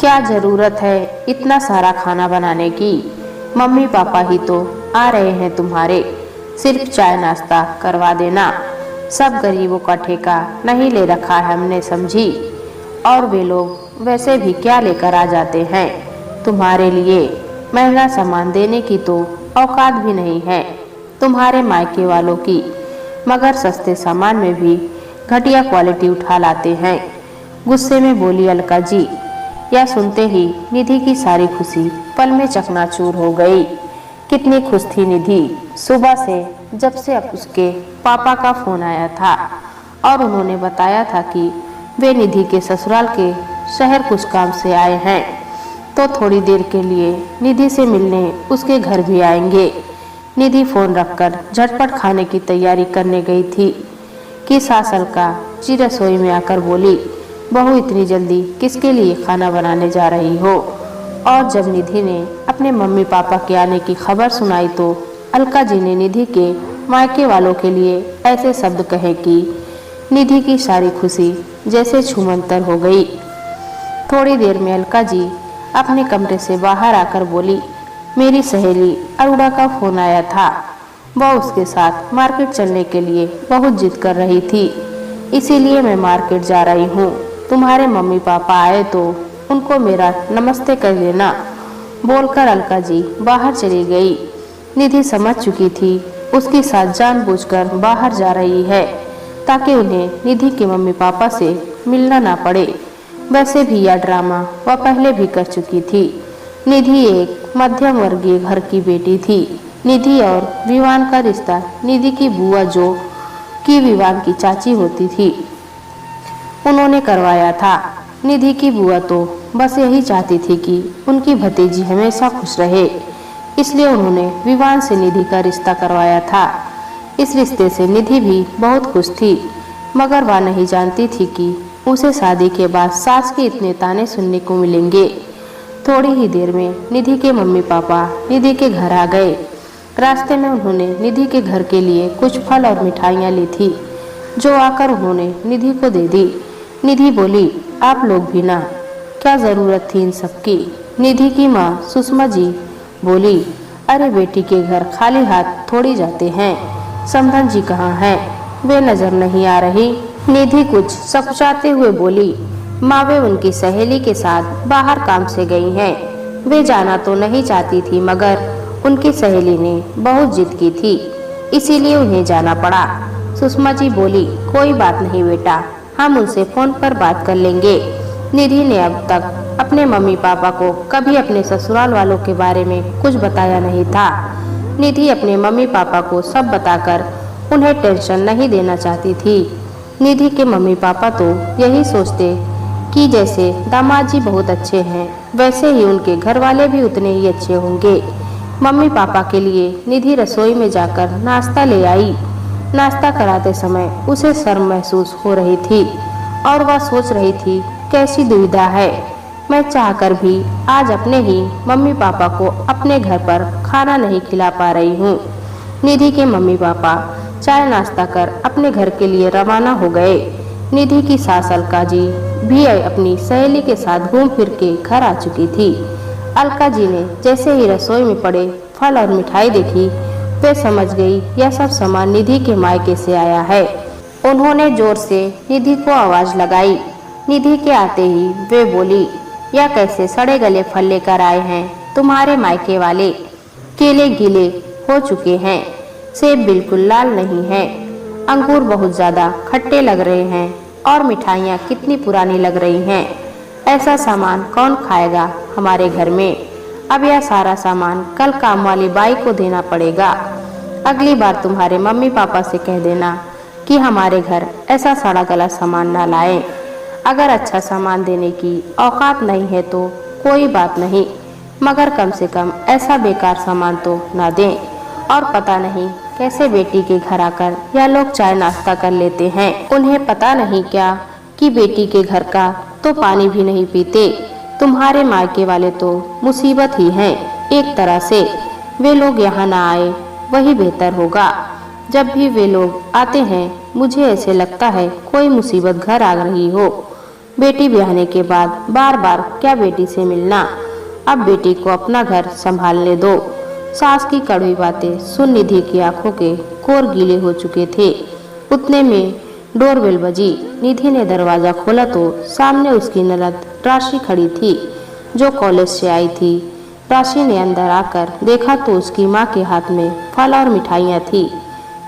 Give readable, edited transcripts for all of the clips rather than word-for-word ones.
क्या जरूरत है इतना सारा खाना बनाने की? मम्मी पापा ही तो आ रहे हैं तुम्हारे, सिर्फ चाय नाश्ता करवा देना। सब गरीबों का ठेका नहीं ले रखा है हमने, समझी। और वे लोग वैसे भी क्या लेकर आ जाते हैं, तुम्हारे लिए महंगा सामान देने की तो औकात भी नहीं है तुम्हारे मायके वालों की, मगर सस्ते सामान में भी घटिया क्वालिटी उठा लाते हैं। गुस्से में बोली अलका जी। यह सुनते ही निधि की सारी खुशी पल में चकनाचूर हो गई। कितनी खुश थी निधि सुबह से, जब से अब उसके पापा का फोन आया था और उन्होंने बताया था कि वे निधि के ससुराल के शहर कुछ काम से आए हैं, तो थोड़ी देर के लिए निधि से मिलने उसके घर भी आएंगे। निधि फोन रखकर झटपट खाने की तैयारी करने गई थी कि सास अलका जी रसोई में आकर बोली, बहू इतनी जल्दी किसके लिए खाना बनाने जा रही हो? और जब निधि ने अपने मम्मी पापा के आने की खबर सुनाई तो अलका जी ने निधि के मायके वालों के लिए ऐसे शब्द कहे कि निधि की सारी खुशी जैसे छूमंतर हो गई। थोड़ी देर में अलका जी अपने कमरे से बाहर आकर बोली, मेरी सहेली अरुणा का फोन आया था। वह उसके साथ मार्केट चलने के लिए बहुत जिद कर रही थी, इसीलिए मैं मार्केट जा रही हूँ। तुम्हारे मम्मी पापा आए तो उनको मेरा नमस्ते कर देना। बोलकर अलका जी बाहर चली गई। निधि समझ चुकी थी उसकी सास जानबूझकर बाहर जा रही है ताकि उन्हें निधि के मम्मी पापा से मिलना ना पड़े। वैसे भी यह ड्रामा वह पहले भी कर चुकी थी। निधि एक मध्यम वर्गीय घर की बेटी थी। निधि और विवान का रिश्ता निधि की बुआ जो कि विवान की चाची होती थी, उन्होंने करवाया था। निधि की बुआ तो बस यही चाहती थी कि उनकी भतीजी हमेशा खुश रहे, इसलिए उन्होंने विवान से निधि का रिश्ता करवाया था। इस रिश्ते से निधि भी बहुत खुश थी, मगर वह नहीं जानती थी कि उसे शादी के बाद सास के इतने ताने सुनने को मिलेंगे। थोड़ी ही देर में निधि के मम्मी पापा निधि के घर आ गए। रास्ते में उन्होंने निधि के घर के लिए कुछ फल और मिठाइयाँ ली थी, जो आकर उन्होंने निधि को दे दी। निधि बोली, आप लोग भी ना, क्या जरूरत थी इन सबकी? निधि की माँ सुषमा जी बोली, अरे बेटी के घर खाली हाथ थोड़ी जाते हैं। समधन जी कहाँ हैं? वे नजर नहीं आ रही। निधि कुछ सकुचाते हुए बोली, माँ वे उनकी सहेली के साथ बाहर काम से गई हैं। वे जाना तो नहीं चाहती थी, मगर उनकी सहेली ने बहुत जिद की थी, इसीलिए उन्हें जाना पड़ा। सुषमा जी बोली, कोई बात नहीं बेटा, हम उनसे फोन पर बात कर लेंगे। निधि ने अब तक अपने मम्मी पापा को कभी अपने ससुराल वालों के बारे में कुछ बताया नहीं था। निधि अपने मम्मी पापा को सब बताकर उन्हें टेंशन नहीं देना चाहती थी। निधि के मम्मी पापा तो यही सोचते कि जैसे दामाद जी बहुत अच्छे हैं, वैसे ही उनके घर वाले भी उतने ही अच्छे होंगे। मम्मी पापा के लिए निधि रसोई में जाकर नाश्ता ले आई। नाश्ता कराते समय उसे शर्म महसूस हो रही थी और वह सोच रही थी, कैसी दुविधा है, मैं चाहकर भी आज अपने ही मम्मी पापा को अपने घर पर खाना नहीं खिला पा रही हूँ। निधि के मम्मी पापा चाय नाश्ता कर अपने घर के लिए रवाना हो गए। निधि की सास अलका जी भी अपनी सहेली के साथ घूम फिर के घर आ चुकी थी। अलका जी ने जैसे ही रसोई में पड़े फल और मिठाई देखी, वे समझ गई यह सब सामान निधि के मायके से आया है। उन्होंने जोर से निधि को आवाज लगाई। निधि के आते ही वे बोली, यह कैसे सड़े गले फल लेकर आए हैं तुम्हारे मायके वाले? केले गीले हो चुके हैं, सेब बिल्कुल लाल नहीं है, अंगूर बहुत ज्यादा खट्टे लग रहे हैं और मिठाइयाँ कितनी पुरानी लग रही हैं। ऐसा सामान कौन खाएगा हमारे घर में? अब यह सारा सामान कल काम वाली बाई को देना पड़ेगा। अगली बार तुम्हारे मम्मी पापा से कह देना कि हमारे घर ऐसा सड़ा गला सामान ना लाएं। अगर अच्छा सामान देने की औकात नहीं है तो कोई बात नहीं, मगर कम से कम ऐसा बेकार सामान तो ना दें। और पता नहीं कैसे बेटी के घर आकर यह लोग चाय नाश्ता कर लेते हैं। उन्हें पता नहीं क्या कि बेटी के घर का तो पानी भी नहीं पीते। तुम्हारे मायके वाले तो मुसीबत ही हैं एक तरह से। वे लोग यहाँ ना आए वही बेहतर होगा। जब भी वे लोग आते हैं मुझे ऐसे लगता है कोई मुसीबत घर आ रही हो। बेटी ब्याहने के बाद बार बार क्या बेटी से मिलना, अब बेटी को अपना घर संभालने दो। सास की कड़वी बातें सुन निधि की आंखों के कोर गीले हो चुके थे। उतने में डोरबेल बजी। निधि ने दरवाजा खोला तो सामने उसकी ननद राशि खड़ी थी, जो कॉलेज से आई थी। राशि ने अंदर आकर देखा तो उसकी माँ के हाथ में फल और मिठाइयाँ थी।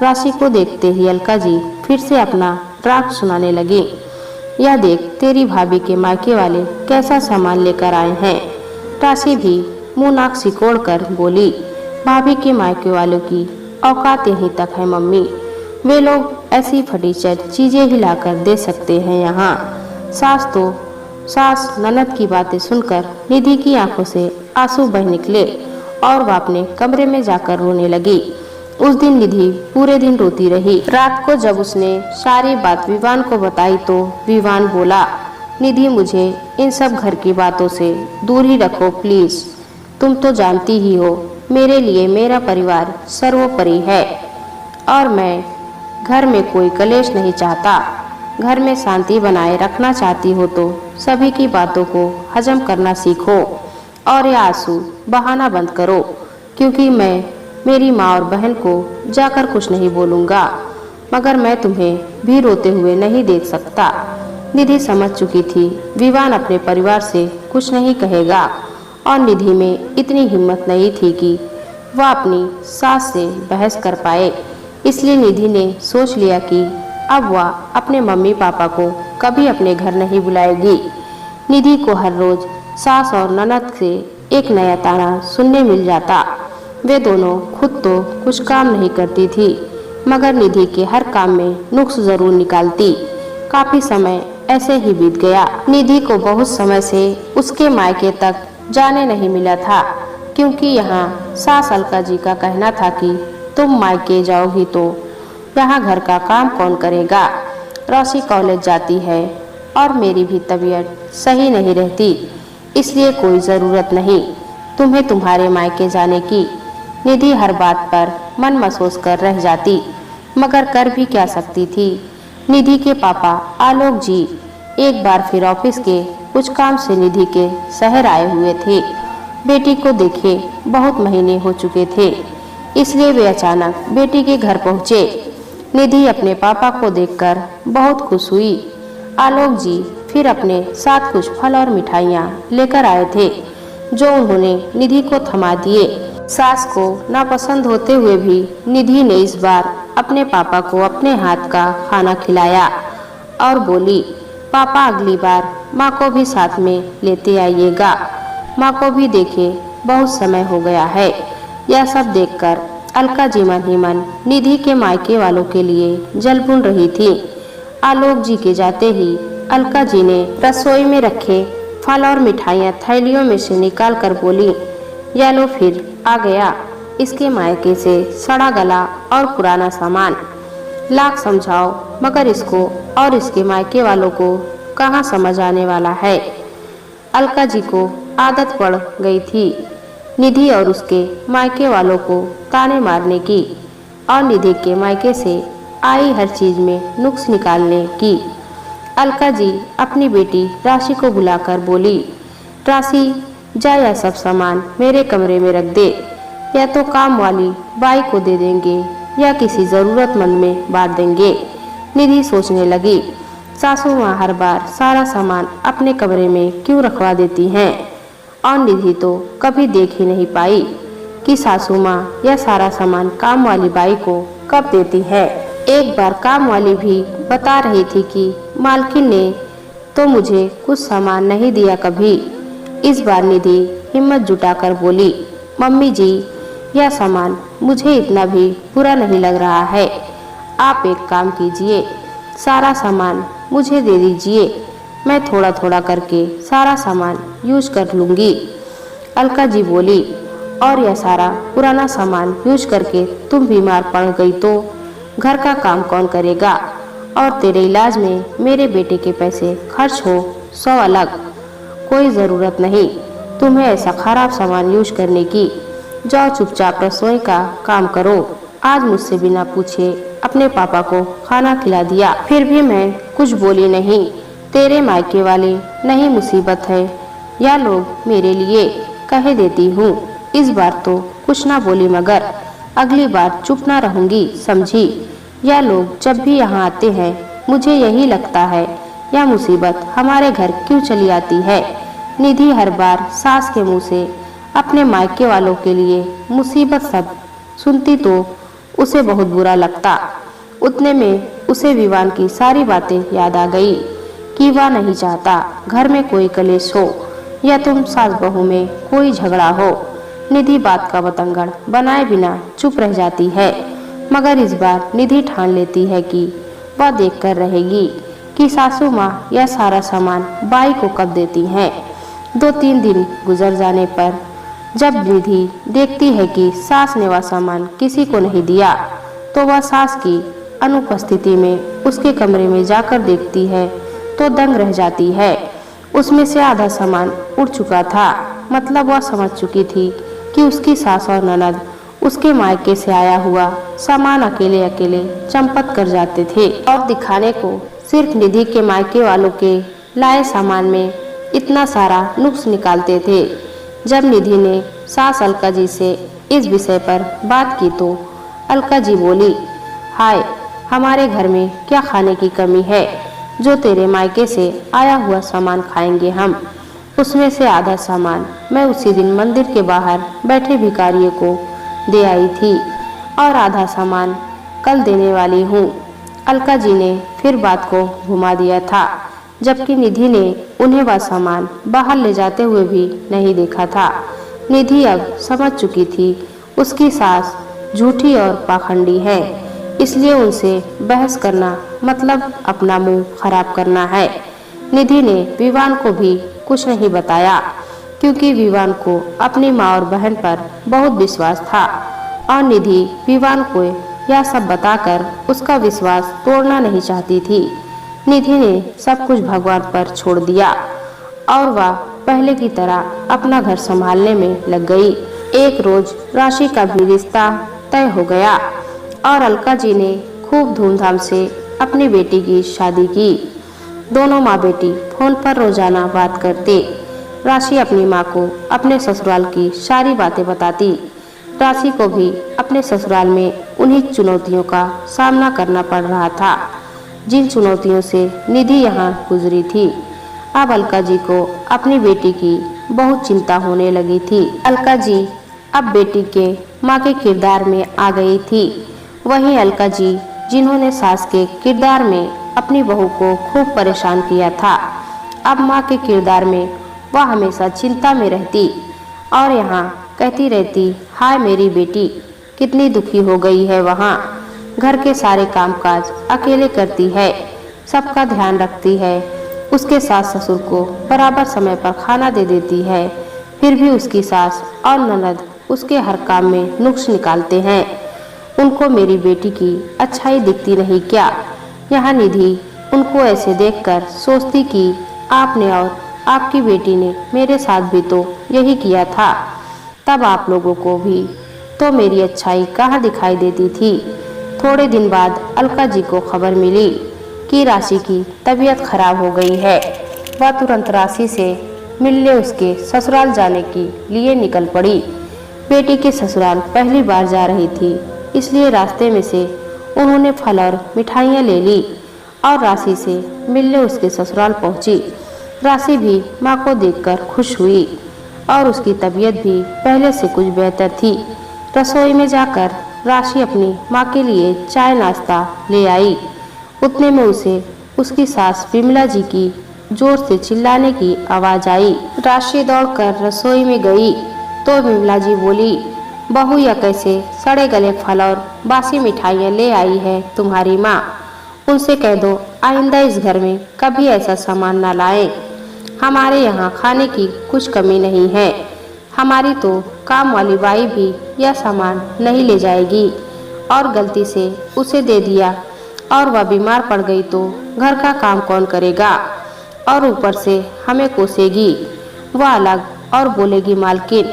राशि को देखते ही अलका जी फिर से अपना राग सुनाने लगी। यह देख तेरी भाभी के मायके वाले कैसा सामान लेकर आए हैं। राशि भी मुंह नाक सिकोड़ कर बोली, भाभी के मायके वालों की औकात यहीं तक है मम्मी, वे लोग ऐसी फटीचर चीजें ही लाकर दे सकते हैं यहाँ। सास ननद की बातें सुनकर निधि की आंखों से आंसू बह निकले और वह अपने कमरे में जाकर रोने लगी। उस दिन निधि पूरे दिन रोती रही। रात को जब उसने सारी बात विवान को बताई तो विवान बोला, निधि मुझे इन सब घर की बातों से दूर ही रखो प्लीज। तुम तो जानती ही हो मेरे लिए मेरा परिवार सर्वोपरि है और मैं घर में कोई कलेश नहीं चाहता। घर में शांति बनाए रखना चाहती हो तो सभी की बातों को हजम करना सीखो और ये आंसू बहाना बंद करो, क्योंकि मैं मेरी माँ और बहन को जाकर कुछ नहीं बोलूँगा, मगर मैं तुम्हें भी रोते हुए नहीं देख सकता। निधि समझ चुकी थी विवान अपने परिवार से कुछ नहीं कहेगा और निधि में इतनी हिम्मत नहीं थी कि वह अपनी सास से बहस कर पाए। इसलिए निधि ने सोच लिया कि अब वह अपने मम्मी पापा को कभी अपने घर नहीं बुलाएगी। निधि को हर रोज सास और ननद से एक नया ताना सुनने मिल जाता। वे दोनों खुद तो कुछ काम नहीं करती थी, मगर निधि के हर काम में नुक्स जरूर निकालती। काफी समय ऐसे ही बीत गया। निधि को बहुत समय से उसके मायके तक जाने नहीं मिला था, क्योंकि यहाँ सास अलका जी का कहना था कि तुम मायके जाओगी तो यहाँ घर का काम कौन करेगा। रोशी कॉलेज जाती है और मेरी भी तबीयत सही नहीं रहती, इसलिए कोई ज़रूरत नहीं तुम्हें तुम्हारे मायके जाने की। निधि हर बात पर मन महसूस कर रह जाती, मगर कर भी क्या सकती थी। निधि के पापा आलोक जी एक बार फिर ऑफिस के कुछ काम से निधि के शहर आए हुए थे। बेटी को देखे बहुत महीने हो चुके थे, इसलिए वे अचानक बेटी के घर पहुँचे। निधि अपने पापा को देखकर बहुत खुश हुई। आलोक जी फिर अपने साथ कुछ फल और मिठाइयाँ लेकर आए थे, जो उन्होंने निधि को थमा दिए। सास को नापसंद होते हुए भी निधि ने इस बार अपने पापा को अपने हाथ का खाना खिलाया और बोली, पापा अगली बार माँ को भी साथ में लेते आइएगा, माँ को भी देखे बहुत समय हो गया है। यह सब देखकर अलका जी मन ही मन निधि के मायके वालों के लिए जल भून रही थी। आलोक जी के जाते ही अलका जी ने रसोई में रखे फल और मिठाइयाँ थैलियों में से निकाल कर बोली, यह लो फिर आ गया इसके मायके से सड़ा गला और पुराना सामान। लाख समझाओ मगर इसको और इसके मायके वालों को कहाँ समझ आने वाला है। अलका जी को आदत पड़ गई थी निधि और उसके मायके वालों को ताने मारने की और निधि के मायके से आई हर चीज में नुक्स निकालने की। अलका जी अपनी बेटी राशि को बुलाकर बोली, राशि जा यह सब सामान मेरे कमरे में रख दे, या तो काम वाली बाई को दे देंगे या किसी ज़रूरतमंद में बांट देंगे। निधि सोचने लगी, सासू माँ हर बार सारा सामान अपने कमरे में क्यों रखवा देती हैं, और निधि तो कभी देख ही नहीं पाई कि सासू माँ यह सारा सामान काम वाली बाई को कब देती है। एक बार काम वाली भी बता रही थी कि मालकिन ने तो मुझे कुछ सामान नहीं दिया कभी। इस बार निधि हिम्मत जुटाकर बोली, मम्मी जी यह सामान मुझे इतना भी बुरा नहीं लग रहा है, आप एक काम कीजिए, सारा सामान मुझे दे दीजिए, मैं थोड़ा थोड़ा करके सारा सामान यूज कर लूँगी। अलका जी बोली, और यह सारा पुराना सामान यूज करके तुम बीमार पड़ गई तो घर का काम कौन करेगा, और तेरे इलाज में मेरे बेटे के पैसे खर्च हो 100 अलग। कोई ज़रूरत नहीं तुम्हें ऐसा खराब सामान यूज करने की। जाओ चुपचाप रसोई का काम करो। आज मुझसे बिना पूछे अपने पापा को खाना खिला दिया, फिर भी मैं कुछ बोली नहीं। तेरे मायके वाले नहीं मुसीबत है, या लोग मेरे लिए कह देती हूँ। इस बार तो कुछ ना बोली, मगर अगली बार चुप ना रहूंगी, समझी। या लोग जब भी यहाँ आते हैं मुझे यही लगता है, यह मुसीबत हमारे घर क्यों चली आती है। निधि हर बार सास के मुंह से अपने मायके वालों के लिए मुसीबत सब सुनती तो उसे बहुत बुरा लगता। उतने में उसे विवान की सारी बातें याद आ गई कि वह नहीं चाहता घर में कोई कलेश हो या तुम सास बहू में कोई झगड़ा हो। निधि बात का बतंगड़ बनाए बिना चुप रह जाती है, मगर इस बार निधि ठान लेती है कि वह देखकर रहेगी कि सासू माँ यह सारा सामान बाई को कब देती हैं। 2-3 दिन गुजर जाने पर जब निधि देखती है कि सास ने वह सामान किसी को नहीं दिया, तो वह सास की अनुपस्थिति में उसके कमरे में जाकर देखती है तो दंग रह जाती है। उसमें से आधा सामान उड़ चुका था। मतलब वह समझ चुकी थी कि उसकी सास और ननद उसके मायके से आया हुआ सामान अकेले अकेले चंपत कर जाते थे और दिखाने को सिर्फ निधि के मायके वालों के लाए सामान में इतना सारा नुक्स निकालते थे। जब निधि ने सास अलका जी से इस विषय पर बात की तो अलका जी बोली, हाय, हमारे घर में क्या खाने की कमी है जो तेरे मायके से आया हुआ सामान खाएंगे हम। उसमें से आधा सामान मैं उसी दिन मंदिर के बाहर बैठे भिखारियों को दे आई थी और आधा सामान कल देने वाली हूँ। अलका जी ने फिर बात को घुमा दिया था, जबकि निधि ने उन्हें वह सामान बाहर ले जाते हुए भी नहीं देखा था। निधि अब समझ चुकी थी उसकी सास झूठी और पाखंडी है, इसलिए उनसे बहस करना मतलब अपना मुंह खराब करना है। निधि ने विवान को भी कुछ नहीं बताया, क्योंकि विवान को अपनी माँ और बहन पर बहुत विश्वास था और निधि विवान को यह सब बताकर उसका विश्वास तोड़ना नहीं चाहती थी। निधि ने सब कुछ भगवान पर छोड़ दिया और वह पहले की तरह अपना घर संभालने में लग गई। एक रोज राशि का भी रिश्ता तय हो गया और अलका जी ने खूब धूमधाम से अपनी बेटी की शादी की। दोनों माँ बेटी फोन पर रोजाना बात करते। राशि अपनी माँ को अपने ससुराल की सारी बातें बताती। राशि को भी अपने ससुराल में उन्हीं चुनौतियों का सामना करना पड़ रहा था जिन चुनौतियों से निधि यहाँ गुजरी थी। अब अलका जी को अपनी बेटी की बहुत चिंता होने लगी थी। अलका जी अब बेटी के माँ के किरदार में आ गई थी। वही अलका जी जिन्होंने सास के किरदार में अपनी बहू को खूब परेशान किया था, अब माँ के किरदार में वह हमेशा चिंता में रहती और यहाँ कहती रहती, हाय मेरी बेटी कितनी दुखी हो गई है। वहाँ घर के सारे कामकाज अकेले करती है, सबका ध्यान रखती है, उसके सास ससुर को बराबर समय पर खाना दे देती है, फिर भी उसकी सास और ननद उसके हर काम में नुक्स निकालते हैं। उनको मेरी बेटी की अच्छाई दिखती नहीं क्या? यहाँ निधि उनको ऐसे देखकर सोचती कि आपने और आपकी बेटी ने मेरे साथ भी तो यही किया था, तब आप लोगों को भी तो मेरी अच्छाई कहाँ दिखाई देती थी। थोड़े दिन बाद अलका जी को खबर मिली कि राशि की तबीयत खराब हो गई है। वह तुरंत राशि से मिलने उसके ससुराल जाने के लिए निकल पड़ी। बेटी के ससुराल पहली बार जा रही थी, इसलिए रास्ते में से उन्होंने फल और मिठाइयाँ ले ली और राशि से मिलने उसके ससुराल पहुंची। राशि भी माँ को देखकर खुश हुई और उसकी तबीयत भी पहले से कुछ बेहतर थी। रसोई में जाकर राशि अपनी माँ के लिए चाय नाश्ता ले आई। उतने में उसे उसकी सास विमला जी की जोर से चिल्लाने की आवाज आई। राशि दौड़कर रसोई में गई तो विमला जी बोली, बहू या कैसे सड़े गले फल और बासी मिठाइयाँ ले आई है तुम्हारी माँ। उनसे कह दो आइंदा इस घर में कभी ऐसा सामान ना लाएं। हमारे यहाँ खाने की कुछ कमी नहीं है। हमारी तो काम वाली बाई भी यह सामान नहीं ले जाएगी और गलती से उसे दे दिया और वह बीमार पड़ गई तो घर का काम कौन करेगा और ऊपर से हमें कोसेगी। वह अलग और बोलेगी, मालकिन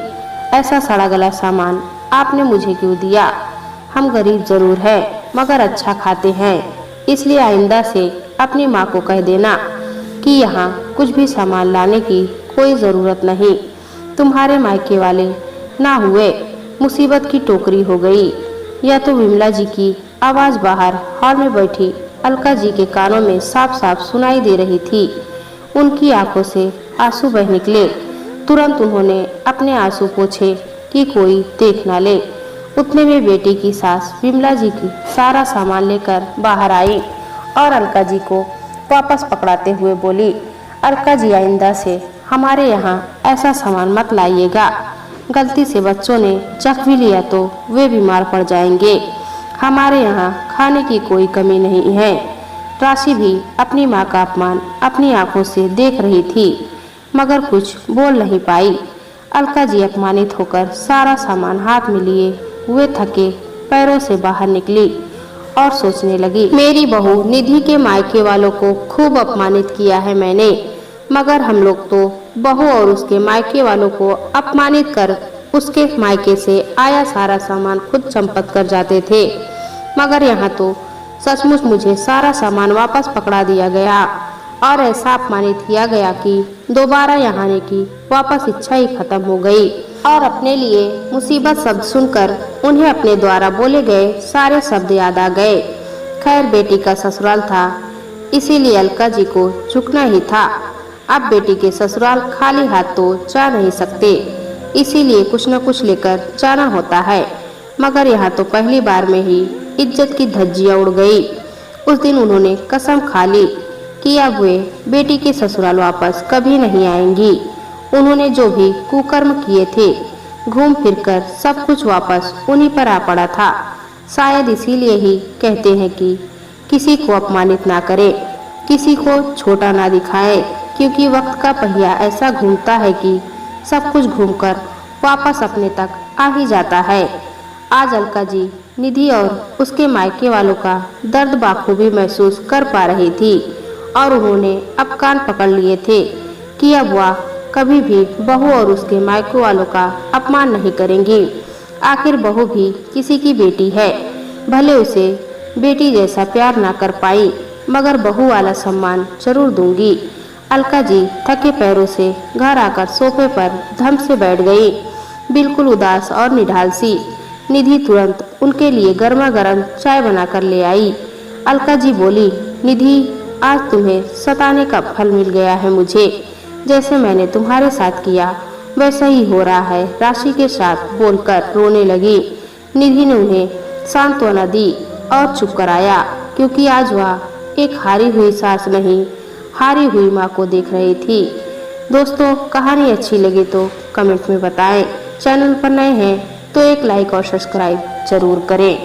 ऐसा सड़ा गला सामान आपने मुझे क्यों दिया? हम गरीब जरूर हैं मगर अच्छा खाते हैं, इसलिए आइंदा से अपनी माँ को कह देना कि यहाँ कुछ भी सामान लाने की कोई ज़रूरत नहीं। तुम्हारे मायके वाले ना हुए, मुसीबत की टोकरी हो गई। यह तो विमला जी की आवाज़ बाहर हॉल में बैठी अलका जी के कानों में साफ साफ सुनाई दे रही थी। उनकी आंखों से आंसू बह निकले। तुरंत उन्होंने अपने आंसू पोंछे कि कोई देख ना ले। उतने में बेटी की सास विमला जी की सारा सामान लेकर बाहर आई और अलका जी को वापस पकड़ाते हुए बोली, अलका जी आइंदा से हमारे यहाँ ऐसा सामान मत लाइएगा। गलती से बच्चों ने चख भी लिया तो वे बीमार पड़ जाएंगे। हमारे यहाँ खाने की कोई कमी नहीं है। राशि भी अपनी माँ का अपमान अपनी आंखों से देख रही थी, मगर कुछ बोल नहीं पाई। अलका जी अपमानित होकर सारा सामान हाथ में लिए हुए थके पैरों से बाहर निकली और सोचने लगी, मेरी बहू निधि के मायके वालों को खूब अपमानित किया है मैंने, मगर हम लोग तो बहू और उसके मायके वालों को अपमानित कर उसके मायके से आया सारा सामान खुद चंपत कर जाते थे। मगर यहाँ तो सचमुच मुझे सारा सामान वापस पकड़ा दिया गया और ऐसा अपमानित किया गया कि दोबारा यहाँ आने की वापस इच्छा ही खत्म हो गई। और अपने लिए मुसीबत शब्द सुनकर उन्हें अपने द्वारा बोले गए सारे शब्द याद आ गए। खैर बेटी का ससुराल था, इसीलिए अलका जी को झुकना ही था। अब बेटी के ससुराल खाली हाथ तो जा नहीं सकते, इसीलिए कुछ न कुछ लेकर जाना होता है। मगर यहाँ तो पहली बार में ही इज्जत की धज्जियाँ उड़ गई। उस दिन उन्होंने कसम खा ली कि अब वे बेटी के ससुराल वापस कभी नहीं आएंगी। उन्होंने जो भी कुकर्म किए थे, घूम फिरकर सब कुछ वापस उन्हीं पर आ पड़ा था। शायद इसीलिए ही कहते हैं कि किसी को अपमानित ना करे, किसी को छोटा ना दिखाए, क्योंकि वक्त का पहिया ऐसा घूमता है कि सब कुछ घूमकर वापस अपने तक आ ही जाता है। आज अलका जी निधि और उसके मायके वालों का दर्द बाखूबी महसूस कर पा रही थी और उन्होंने अब कान पकड़ लिए थे कि अब वह कभी भी बहू और उसके मायके वालों का अपमान नहीं करेंगी। आखिर बहू भी किसी की बेटी है, भले उसे बेटी जैसा प्यार ना कर पाई, मगर बहू वाला सम्मान जरूर दूंगी। अलका जी थके पैरों से घर आकर सोफे पर धम से बैठ गई, बिल्कुल उदास और निढाल सी। निधि तुरंत उनके लिए गर्मा गर्म चाय बनाकर ले आई। अलका जी बोली, निधि आज तुम्हें सताने का फल मिल गया है मुझे। जैसे मैंने तुम्हारे साथ किया वैसा ही हो रहा है राशि के साथ, बोलकर रोने लगी। निधि ने उन्हें सांत्वना दी और चुप कराया, क्योंकि आज वह एक हारी हुई सास नहीं, हारी हुई माँ को देख रही थी। दोस्तों, कहानी अच्छी लगी तो कमेंट में बताएं। चैनल पर नए हैं तो एक लाइक और सब्सक्राइब जरूर करें।